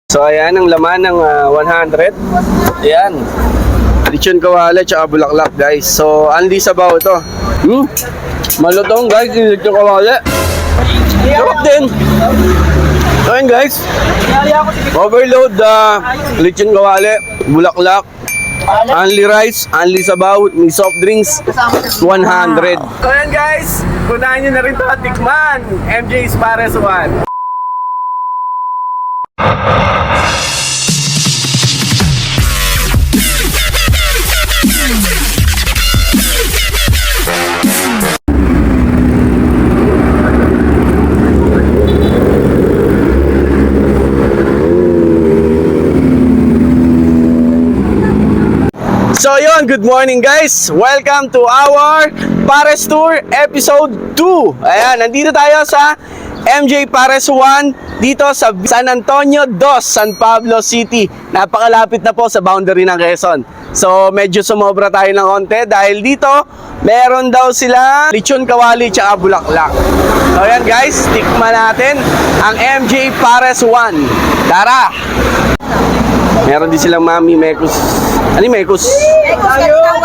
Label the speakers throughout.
Speaker 1: So ayan ang laman ng 100. Ayan. Lechon kawali tsaka bulaklak guys. So unli sabaw ito. Malutong guys yung lechon kawali. Sarap din. So ayan guys. Overload lechon kawali, bulaklak. Only rice, only sabaw, may soft drinks, 100. So ayan guys, punahan nyo na rin ito at tikman. MJ's Pares 1. So yun, good morning guys! Welcome to our Pares Tour Episode 2. Ayan, nandito tayo sa MJ Pares 1 dito sa San Antonio 2, San Pablo City. Napakalapit na po sa boundary ng Quezon. So medyo sumobra tayo ng konti dahil dito meron daw sila lechon kawali tsaka bulaklak. So ayan guys, tikman natin ang MJ Pares 1. Tara! Meron din silang Mami Mekos. Ano yung Mekos?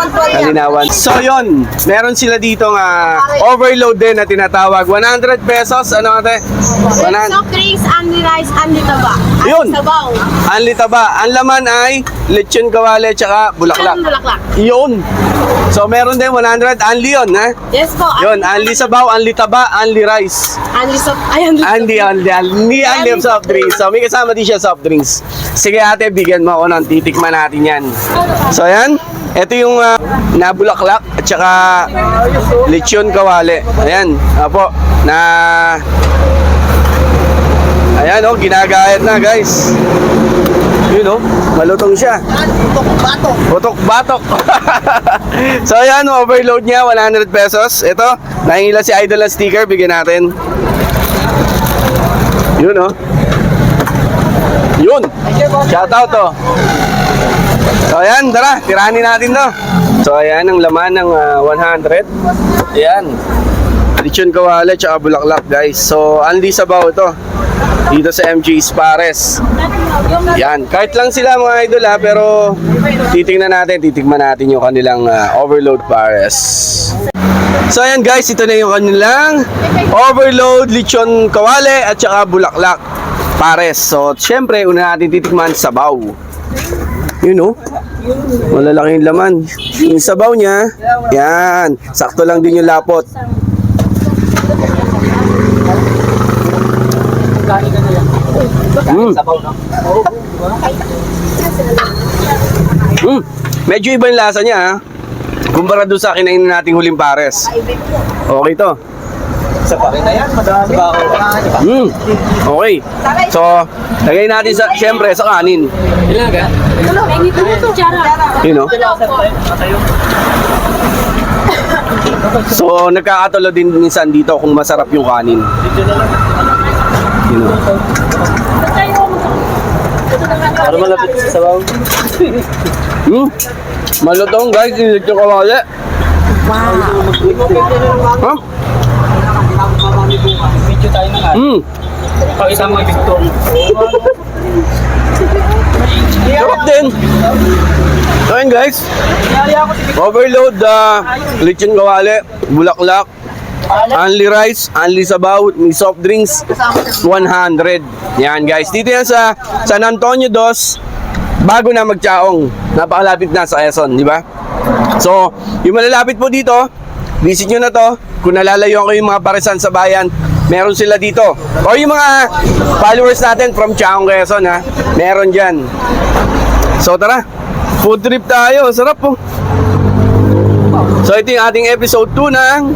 Speaker 1: Kalinawan. So yun, meron sila dito nga overload din na tinatawag. 100 pesos. Ano ate?
Speaker 2: Soft drinks, only rice, only taba.
Speaker 1: Yun.
Speaker 2: Sabaw.
Speaker 1: Anli taba. Ang laman ay lechon kawali tsaka bulaklak.
Speaker 2: Bulaklak.
Speaker 1: Yun. So meron din 100. Anli yun, ha?
Speaker 2: Yes po.
Speaker 1: Yun, anli sabaw, anli taba, anli rice.
Speaker 2: Only soft. Ay, only
Speaker 1: Anli soft drinks. So may kasama din siya soft drinks. Sige ate, bigyan mo ako ng titikman natin yan. So ayan, ito yung nabulaklak at saka lechon kawali. Ayan, apo, ayan oh, ginagayat na guys. Yun oh, malutong siya. Putok batok. So ayan, overload niya, 100 pesos. Ito, nahingila si Idol ng sticker, bigyan natin. Yun oh. Yun, shoutout to. So ayan, tara, tiranin natin to. So ayan ang laman ng 100. Ayan, lechon kawali tsaka bulaklak guys. So only sabaw ito dito sa MJ's Pares. Yan, kahit lang sila mga idol ha, pero titikman natin yung kanilang overload Pares. So ayan guys, ito na yung kanilang overload lechon kawali at saka bulaklak Pares. So syempre, una natin titikman sabaw. Yun oh, malalaking laman. Yung sabaw niya, yan, sakto lang din yung lapot. Medyo iba yung lasa niya ha, kumpara doon sa kinain nating huling Pares. Okay to. Sa pa rin na yan, madami ba ako? Okay. So, lagay natin sa, syempre, sa kanin. Ilan ka? Yun o. So, nagkakatulo din minsan dito kung masarap yung kanin. Yun o. Para malapit sa sabaw. Malutong guys, yung lechon kawali. Wow. Huh? Video tayo na nga. Pakita mo yung picture. Sarap din. So yun guys, overload lechon kawali, bulaklak, only rice, only sabaw, may soft drinks, 100. Yan guys, dito yan sa San Antonio 2, bago na magtsaong. Napakalapit na sa Quezon, di ba? So, yung malalapit po dito, visit nyo na to. Kung nalalayo ko yung mga paresan sa bayan, meron sila dito. O yung mga followers natin from Chaong Quezon ha, meron dyan. So tara, food trip tayo. Sarap po. So ito yung ating episode 2 ng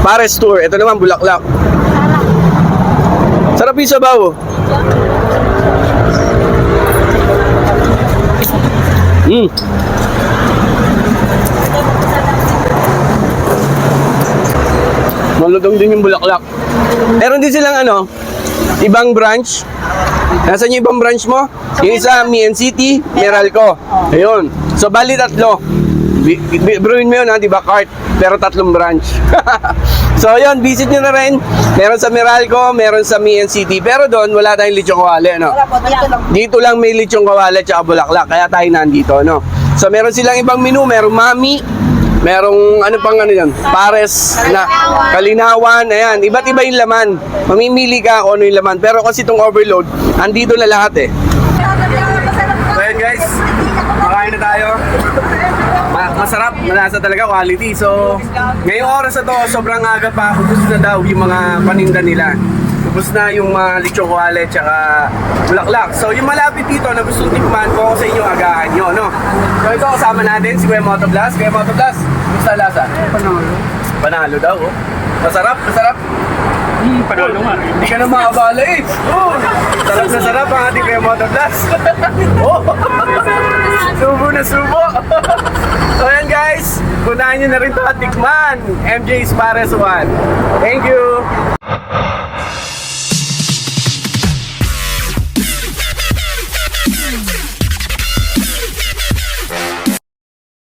Speaker 1: Pares Tour. Ito naman, bulaklak. Sarap yung sabaw. Malutong din yung bulaklak. Meron din silang ibang branch. Nasaan yung ibang branch mo? Yung isa, Mian City, Meralco. Ayun. So, bali tatlo. Bruin mo yun ha, di ba? Cart. Pero tatlong branch. So yun, visit nyo na rin. Meron sa Meralco, meron sa Mian City. Pero doon, wala tayong lechong kawali, ano? Dito lang may lechong kawali at bulaklak. Kaya tayo nandito, no? So meron silang ibang menu. Merong mami, merong ano pang ano yan, pares na kalinawan. Ayan, iba't iba yung laman. Mamimili ka kung ano yung laman. Pero kasi itong overload, andito na lahat eh. So yun guys, makain na tayo. Masarap, malasa talaga, quality. So, ngayong oras na to, sobrang aga pa, ubus na daw yung mga paninda nila. Ubus na yung mga lechong kawali tsaka bulaklak. So, yung malapit dito na gusto tikman ko sa inyo, agahan nyo, no? So, ito kasama natin si Kuya Motoblas. Kuya Motoblas, gusto lasa? Panalo. Panalo daw, oh. Masarap, masarap.
Speaker 3: Panalo nga.
Speaker 1: Hindi ka na makabala eh. Oh, sarap na sarap ang ating Kuya Motoblas. Oh, subo na subo. So yan guys, punahan nyo na rin ito at tikman. MJ's Pares 1. Thank you.